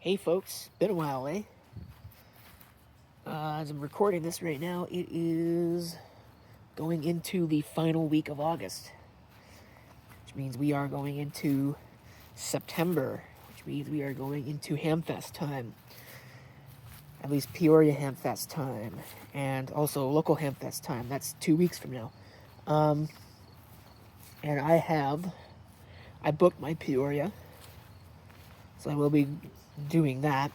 Hey folks, been a while, eh? As I'm recording this right now, it is going into the final week of August, which means we are going into September, which means we are going into Hamfest time. At least Peoria Hamfest time, and also local Hamfest time. That's 2 weeks from now. And I booked my Peoria, so I will be doing that.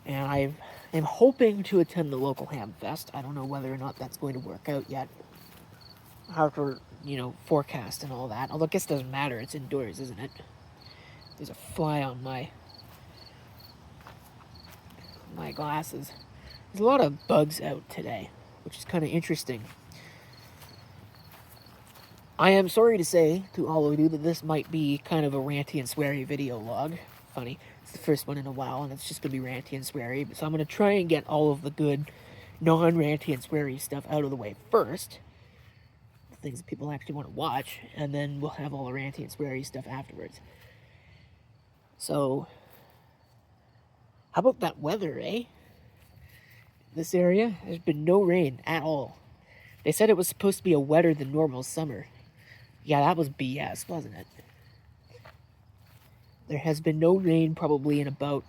And I am hoping to attend the local Hamfest. I don't know whether or not that's going to work out yet. However, forecast and all that. Although I guess it doesn't matter. It's indoors, isn't it? There's a fly on my glasses. There's a lot of bugs out today, which is kind of interesting. I am sorry to say to all of you that this might be kind of a ranty and sweary video log. Funny. It's the first one in a while, and it's just going to be ranty and sweary. So I'm going to try and get all of the good, non-ranty and sweary stuff out of the way first. The things that people actually want to watch. And then we'll have all the ranty and sweary stuff afterwards. So, how about that weather, eh? This area, there's been no rain at all. They said it was supposed to be a wetter than normal summer. Yeah, that was BS, wasn't it? There has been no rain probably in about,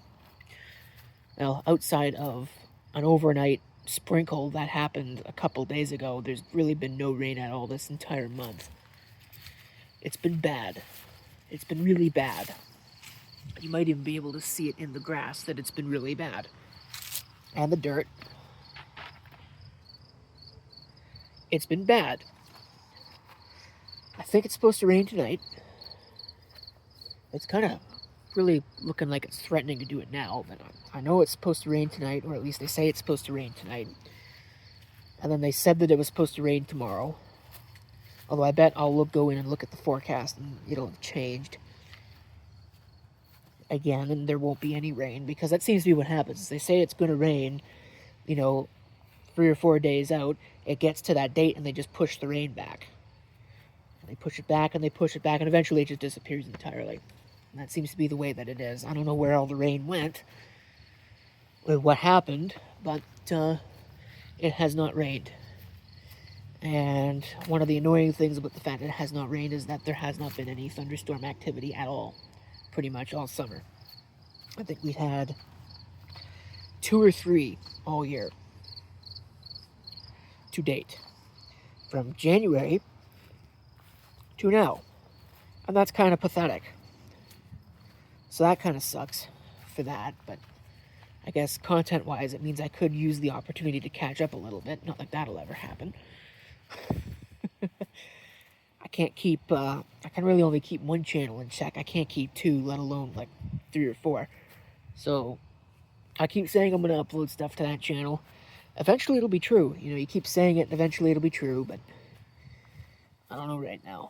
outside of an overnight sprinkle that happened a couple days ago, there's really been no rain at all this entire month. It's been bad. It's been really bad. You might even be able to see it in the grass that it's been really bad. And the dirt. It's been bad. I think it's supposed to rain tonight. It's kind of really looking like it's threatening to do it now, but I know it's supposed to rain tonight, or at least they say it's supposed to rain tonight. And then they said that it was supposed to rain tomorrow. Although I bet I'll go in and look at the forecast and it'll have changed again, and there won't be any rain, because that seems to be what happens. They say it's going to rain, 3 or 4 days out. It gets to that date and they just push the rain back. And they push it back and they push it back, and eventually it just disappears entirely. And that seems to be the way that it is. I don't know where all the rain went, or what happened, but it has not rained. And one of the annoying things about the fact that it has not rained is that there has not been any thunderstorm activity at all, pretty much all summer. I think we've had 2 or 3 all year to date, from January to now. And that's kind of pathetic. So that kind of sucks for that, but I guess content-wise, it means I could use the opportunity to catch up a little bit. Not like that'll ever happen. I can't keep, I can really only keep one channel in check. I can't keep 2, let alone like 3 or 4. So I keep saying I'm going to upload stuff to that channel. Eventually it'll be true. You keep saying it and eventually it'll be true, but I don't know right now.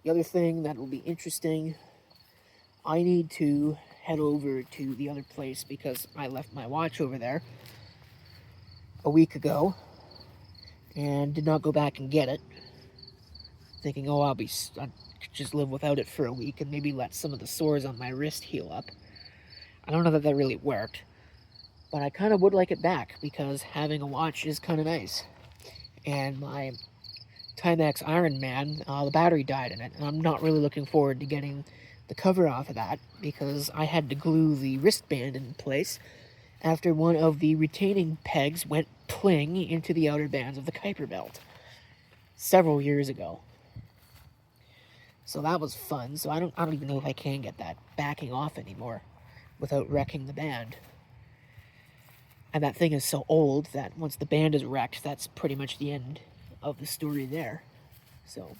The other thing that will be interesting, I need to head over to the other place because I left my watch over there a week ago and did not go back and get it, thinking, I'll just live without it for a week and maybe let some of the sores on my wrist heal up. I don't know that really worked, but I kind of would like it back because having a watch is kind of nice. And my Timex Iron Man, the battery died in it, and I'm not really looking forward to getting the cover off of that because I had to glue the wristband in place after one of the retaining pegs went pling into the outer bands of the Kuiper belt several years ago. So that was fun. So I don't even know if I can get that backing off anymore without wrecking the band. And that thing is so old that once the band is wrecked, that's pretty much the end of the story there. So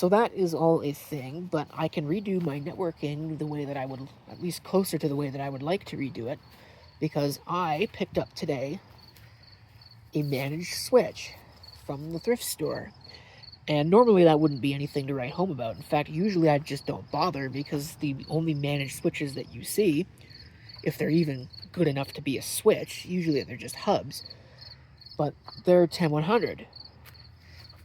that is all a thing, but I can redo my networking the way that I would, at least closer to the way that I would like to redo it, because I picked up today a managed switch from the thrift store. And normally that wouldn't be anything to write home about. In fact, usually I just don't bother because the only managed switches that you see, if they're even good enough to be a switch, usually they're just hubs. But they're 10100.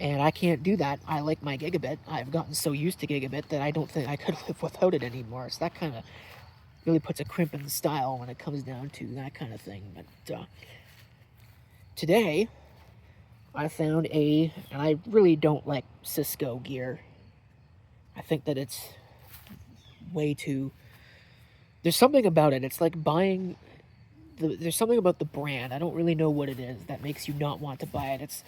And I can't do that. I like my gigabit. I've gotten so used to gigabit that I don't think I could live without it anymore. So that kind of really puts a crimp in the style when it comes down to that kind of thing. But today, I found and I really don't like Cisco gear. I think that it's way too, there's something about it. It's like buying, there's something about the brand. I don't really know what it is that makes you not want to buy it. It's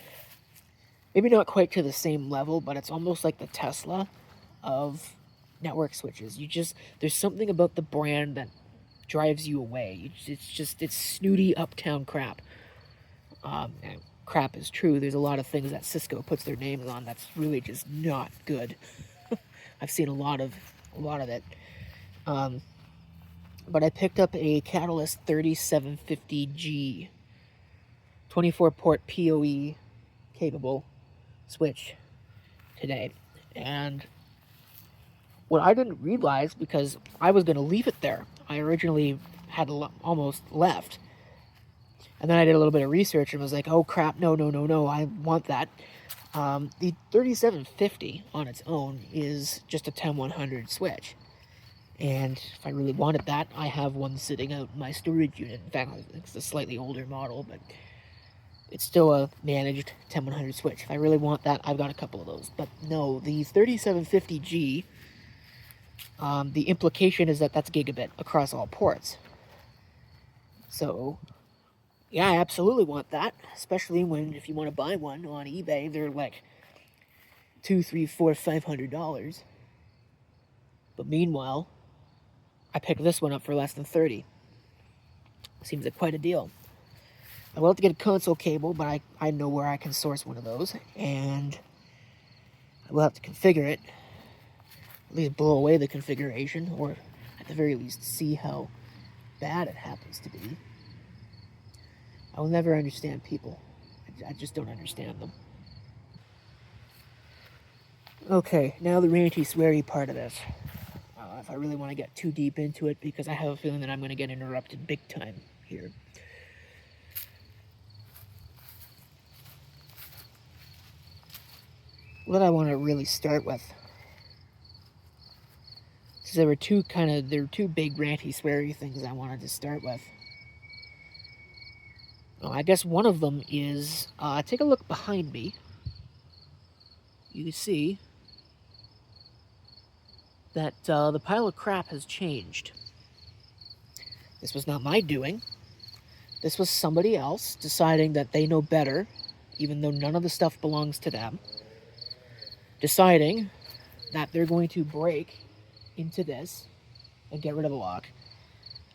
maybe not quite to the same level, but it's almost like the Tesla of network switches. There's something about the brand that drives you away. It's snooty uptown crap. And crap is true. There's a lot of things that Cisco puts their names on that's really just not good. I've seen a lot of it. But I picked up a Catalyst 3750G 24 port PoE capable switch today. And what I didn't realize, because I was going to leave it there, I originally had almost left. And then I did a little bit of research and was like, oh crap, no, I want that. The 3750 on its own is just a 10100 switch. And if I really wanted that, I have one sitting out in my storage unit. In fact, it's a slightly older model, but it's still a managed 10100 switch. If I really want that, I've got a couple of those. But no, the 3750G, the implication is that that's gigabit across all ports. So, yeah, I absolutely want that, especially if you want to buy one on eBay, they're like $200, $300, $400, $500. But meanwhile, I picked this one up for less than $30. Seems like quite a deal. I will have to get a console cable, but I know where I can source one of those, and I will have to configure it, at least blow away the configuration, or at the very least see how bad it happens to be. I will never understand people. I just don't understand them. Okay, now the ranty, sweary part of this. If I really want to get too deep into it, because I have a feeling that I'm going to get interrupted big time here. What I want to really start with, because there were two big ranty, sweary things I wanted to start with. I guess one of them is, take a look behind me. You can see that the pile of crap has changed. This was not my doing. This was somebody else deciding that they know better, even though none of the stuff belongs to them. Deciding that they're going to break into this and get rid of the lock,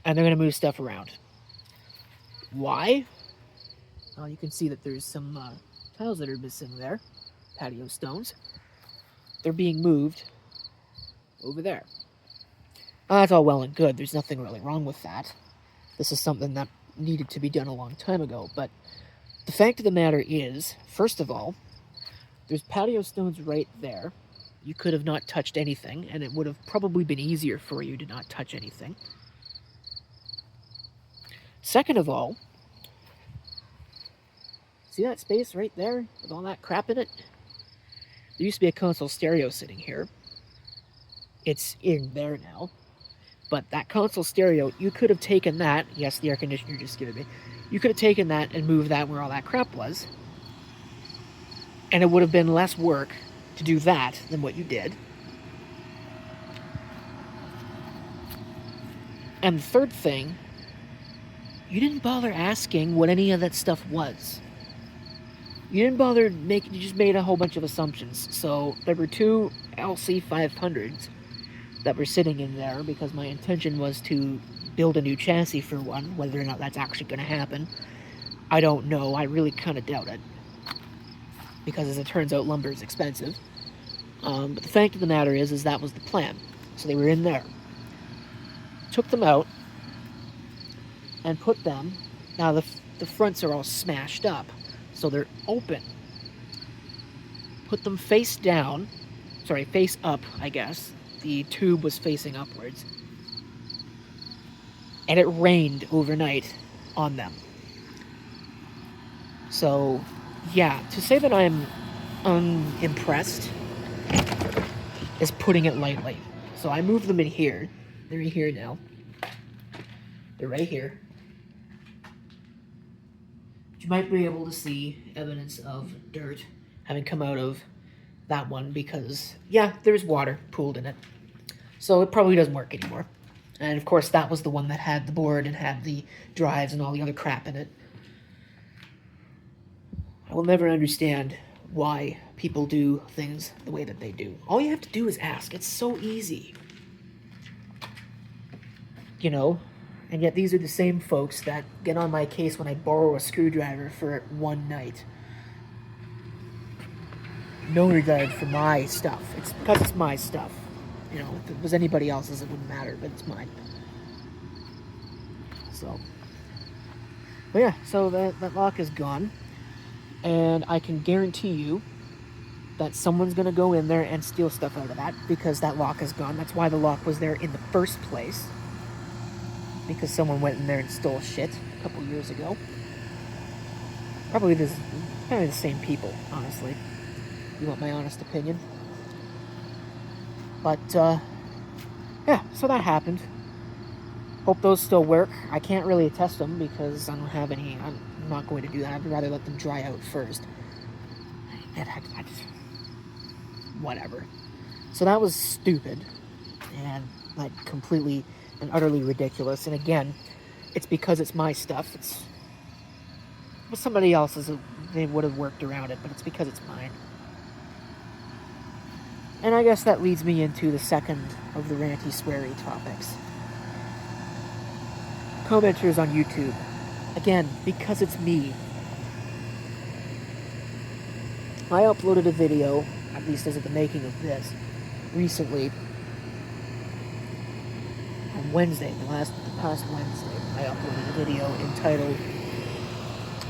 and they're going to move stuff around. Why? Well, you can see that there's some tiles that are missing there, patio stones. They're being moved over there. That's all well and good. There's nothing really wrong with that. This is something that needed to be done a long time ago. But the fact of the matter is, first of all, there's patio stones right there. You could have not touched anything, and it would have probably been easier for you to not touch anything. Second of all, see that space right there with all that crap in it? There used to be a console stereo sitting here. It's in there now. But that console stereo, you could have taken that. Yes, the air conditioner just gave me. You could have taken that and moved that where all that crap was. And it would have been less work to do that than what you did. And the third thing, you didn't bother asking what any of that stuff was. You didn't bother you just made a whole bunch of assumptions. So there were two LC500s that were sitting in there because my intention was to build a new chassis for one. Whether or not that's actually going to happen, I don't know. I really kind of doubt it, because as it turns out, lumber is expensive. But the fact of the matter is that was the plan. So they were in there. Took them out and put them. Now the fronts are all smashed up, so they're open. Put them face up, I guess. The tube was facing upwards. And it rained overnight on them. So, yeah, to say that I'm unimpressed is putting it lightly. So I moved them in here. They're in here now. They're right here. You might be able to see evidence of dirt having come out of that one because, yeah, there's water pooled in it. So it probably doesn't work anymore. And of course, that was the one that had the board and had the drives and all the other crap in it. I will never understand why people do things the way that they do. All you have to do is ask. It's so easy. You know? And yet these are the same folks that get on my case when I borrow a screwdriver for one night. No regard for my stuff. It's because it's my stuff. You know, if it was anybody else's, it wouldn't matter, but it's mine. So. But yeah, so that lock is gone. And I can guarantee you that someone's going to go in there and steal stuff out of that because that lock is gone. That's why the lock was there in the first place. Because someone went in there and stole shit a couple years ago. Probably the same people, honestly. If you want my honest opinion. But, yeah, so that happened. Hope those still work. I can't really test them because I don't have any. I'm not going to do that. I'd rather let them dry out first. And I just, whatever. So that was stupid. And, like, completely and utterly ridiculous. And again, it's because it's my stuff. It's somebody else's. They would have worked around it, but it's because it's mine. And I guess that leads me into the second of the ranty, sweary topics. Commenters on YouTube. Again, because it's me. I uploaded a video, at least as of the making of this, recently. On Wednesday, the past Wednesday, I uploaded a video entitled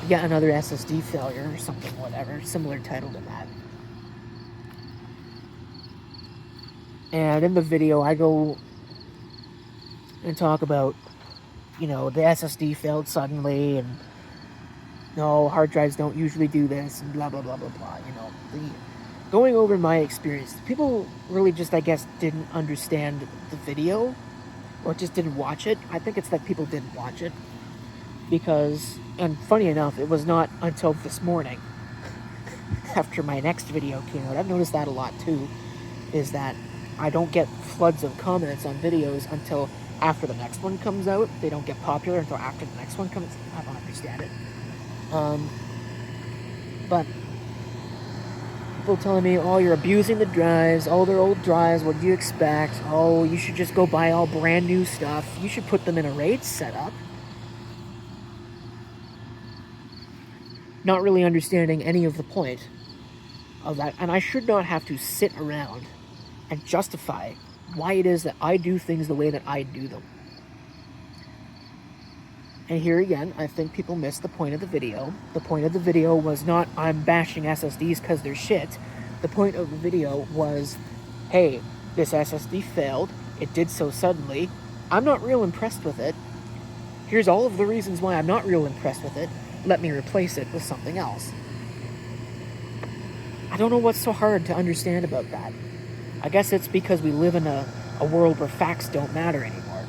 Yet Another SSD Failure, or something, whatever, similar title to that. And in the video, I go and talk about, you know, the SSD failed suddenly, and no, hard drives don't usually do this, and blah, blah, blah, blah, blah, you know. Going over my experience, people really just, I guess, didn't understand the video, or just didn't watch it. I think it's that people didn't watch it, because, and funny enough, it was not until this morning, after my next video came out, I've noticed that a lot too, is that I don't get floods of comments on videos until after the next one comes out. They don't get popular until after the next one comes. I don't understand it. But people telling me, oh, you're abusing the drives. Oh, they're old drives. What do you expect? Oh, you should just go buy all brand new stuff. You should put them in a RAID setup. Not really understanding any of the point of that. And I should not have to sit around and justify why it is that I do things the way that I do them. And here again, I think people missed the point of the video. The point of the video was not, I'm bashing SSDs because they're shit. The point of the video was, hey, this SSD failed. It did so suddenly. I'm not real impressed with it. Here's all of the reasons why I'm not real impressed with it. Let me replace it with something else. I don't know what's so hard to understand about that. I guess it's because we live in a world where facts don't matter anymore.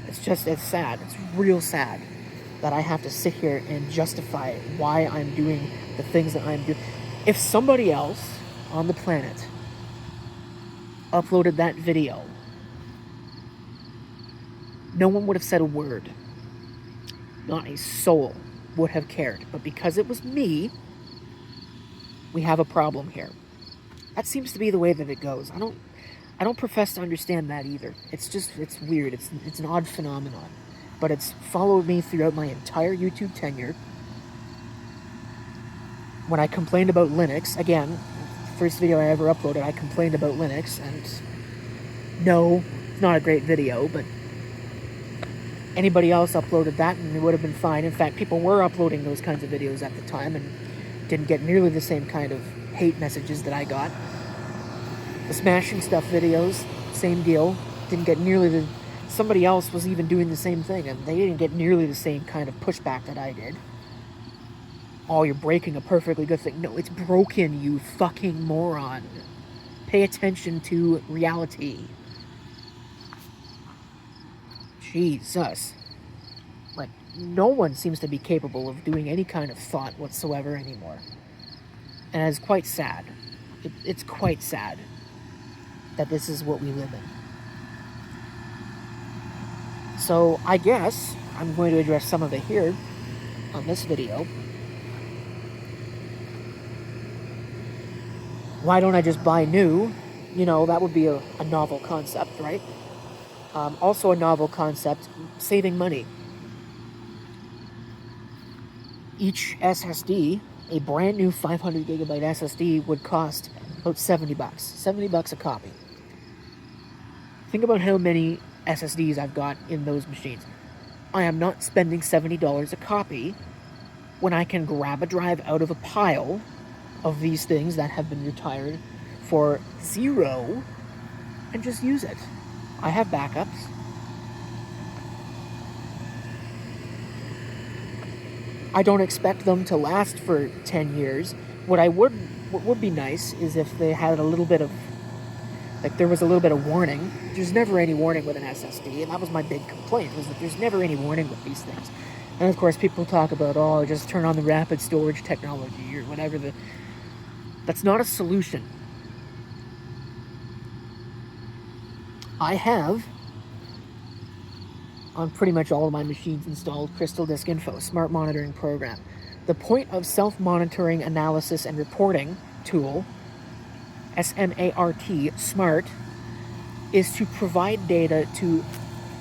It's sad. It's real sad that I have to sit here and justify why I'm doing the things that I'm doing. If somebody else on the planet uploaded that video, no one would have said a word. Not a soul would have cared. But because it was me, we have a problem here. That seems to be the way that it goes. I don't profess to understand that either. It's weird. It's an odd phenomenon. But it's followed me throughout my entire YouTube tenure. When I complained about Linux, again, first video I ever uploaded, I complained about Linux, and no, it's not a great video, but anybody else uploaded that and it would have been fine. In fact, people were uploading those kinds of videos at the time and didn't get nearly the same kind of hate messages that I got. The smashing stuff videos, same deal. Didn't get nearly somebody else was even doing the same thing, and they didn't get nearly the same kind of pushback that I did. oh, you're breaking a perfectly good thing. No, it's broken, you fucking moron. Pay attention to reality. Jesus. Like, no one seems to be capable of doing any kind of thought whatsoever anymore. And it's quite sad. It's quite sad that this is what we live in. So I guess I'm going to address some of it here on this video. Why don't I just buy new? You know, that would be a novel concept, right? Also a novel concept, saving money. Each SSD, a brand new 500 gigabyte SSD, would cost about $70. $70 a copy. Think about how many SSDs I've got in those machines. I am not spending $70 a copy when I can grab a drive out of a pile of these things that have been retired for $0 and just use it. I have backups. I don't expect them to last for 10 years. What would be nice is if they had a little bit of, like, there was a little bit of warning. There's never any warning with an SSD, and that was my big complaint, was that there's never any warning with these things. And of course, people talk about, oh, just turn on the rapid storage technology or whatever. That's not a solution. I have, on pretty much all of my machines, installed Crystal Disk Info, smart monitoring program. The point of self-monitoring analysis and reporting tool, SMART, SMART, is to provide data to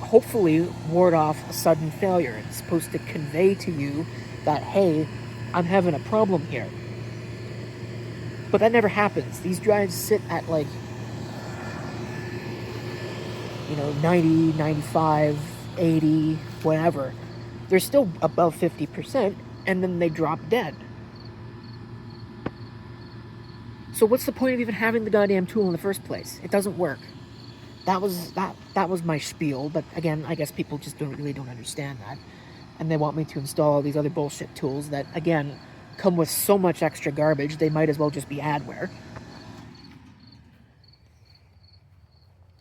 hopefully ward off a sudden failure. It's supposed to convey to you that, hey, I'm having a problem here. But that never happens. These drives sit at, like, 90, 95, 80, whatever. They're still above 50%, and then they drop dead. So what's the point of even having the goddamn tool in the first place? It doesn't work. That was my spiel, but again, I guess people just don't understand that. And they want me to install all these other bullshit tools that, again, come with so much extra garbage, they might as well just be adware.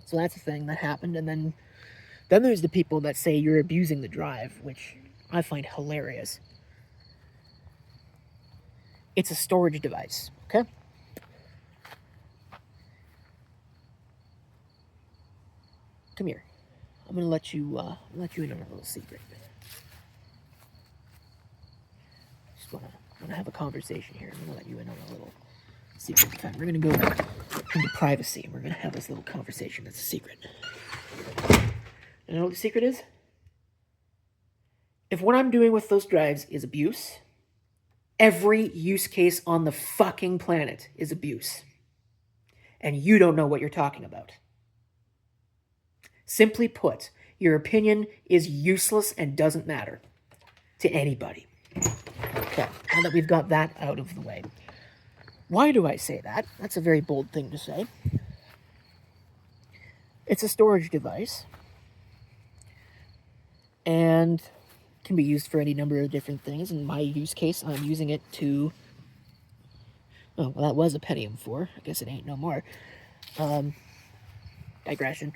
So that's the thing that happened, and then there's the people that say you're abusing the drive, which I find hilarious. It's a storage device, okay? Come here. I'm gonna let you in on a little secret. Just wanna have a conversation here. I'm gonna let you in on a little secret. In fact, we're gonna go into privacy, and we're gonna have this little conversation that's a secret. You know what the secret is? If what I'm doing with those drives is abuse, every use case on the fucking planet is abuse. And you don't know what you're talking about. Simply put, your opinion is useless and doesn't matter to anybody. Okay, now that we've got that out of the way. Why do I say that? That's a very bold thing to say. It's a storage device, and can be used for any number of different things. In my use case, I'm using it to... Oh, well, that was a Pentium 4. I guess it ain't no more. Digression.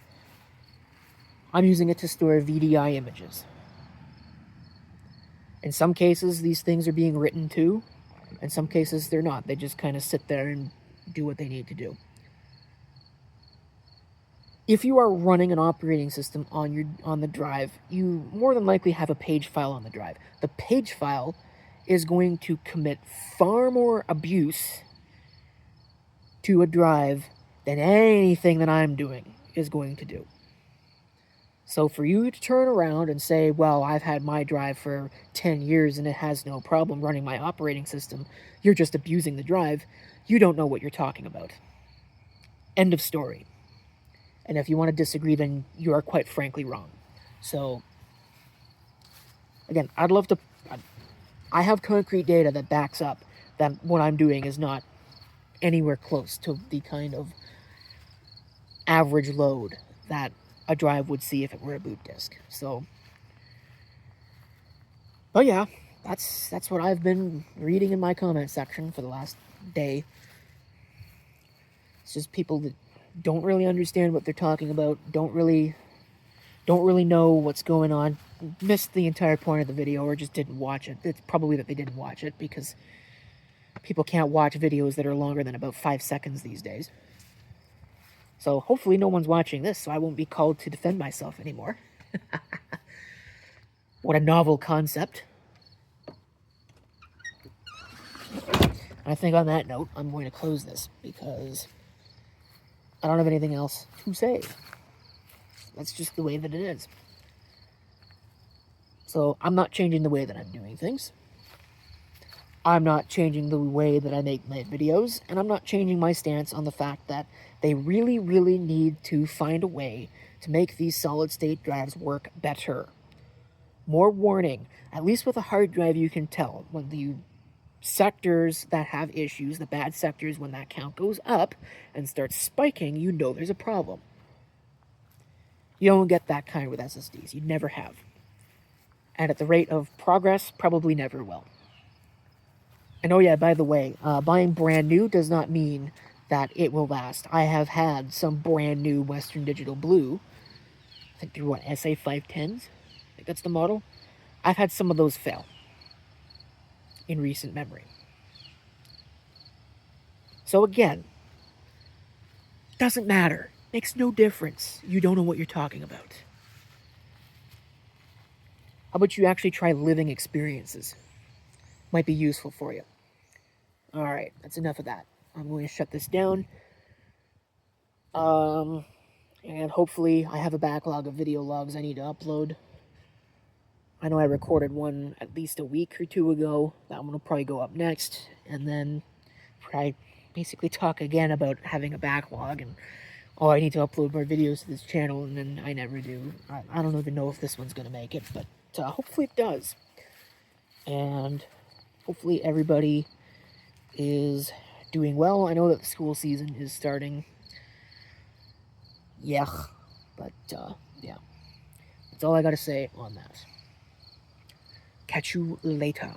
I'm using it to store VDI images. In some cases, these things are being written to. In some cases, they're not. They just kind of sit there and do what they need to do. If you are running an operating system on the drive, you more than likely have a page file on the drive. The page file is going to commit far more abuse to a drive than anything that I'm doing is going to do. So for you to turn around and say, well, I've had my drive for 10 years and it has no problem running my operating system, you're just abusing the drive, you don't know what you're talking about. End of story. And if you want to disagree, then you are quite frankly wrong. So, again, I have concrete data that backs up that what I'm doing is not anywhere close to the kind of average load that a drive would see if it were a boot disk. So, but yeah, that's what I've been reading in my comment section for the last day. It's just people that don't really understand what they're talking about, don't really know what's going on, missed the entire point of the video, or just didn't watch it. It's probably that they didn't watch it, because people can't watch videos that are longer than about 5 seconds these days. So hopefully no one's watching this, so I won't be called to defend myself anymore. What a novel concept. I think on that note, I'm going to close this, because I don't have anything else to say. That's just the way that it is. So I'm not changing the way that I'm doing things. I'm not changing the way that I make my videos, and I'm not changing my stance on the fact that they really, really need to find a way to make these solid-state drives work better. More warning. At least with a hard drive, you can tell when the sectors that have issues, the bad sectors, when that count goes up and starts spiking, you know there's a problem. You don't get that kind with SSDs. You never have. And at the rate of progress, probably never will. And oh yeah, by the way, buying brand new does not mean that it will last. I have had some brand new Western Digital Blue. I think they're what, SA510s? I think that's the model. I've had some of those fail in recent memory. So again, doesn't matter. Makes no difference. You don't know what you're talking about. How about you actually try living experiences? Might be useful for you. Alright, that's enough of that. I'm going to shut this down. And hopefully I have a backlog of video logs I need to upload. I know I recorded one at least a week or two ago. That one will probably go up next. And then I basically talk again about having a backlog and, oh, I need to upload more videos to this channel, and then I never do. I don't even know if this one's going to make it, but hopefully it does. And hopefully everybody is doing well. I know that the school season is starting. Yeah, but yeah. That's all I got to say on that. Catch you later.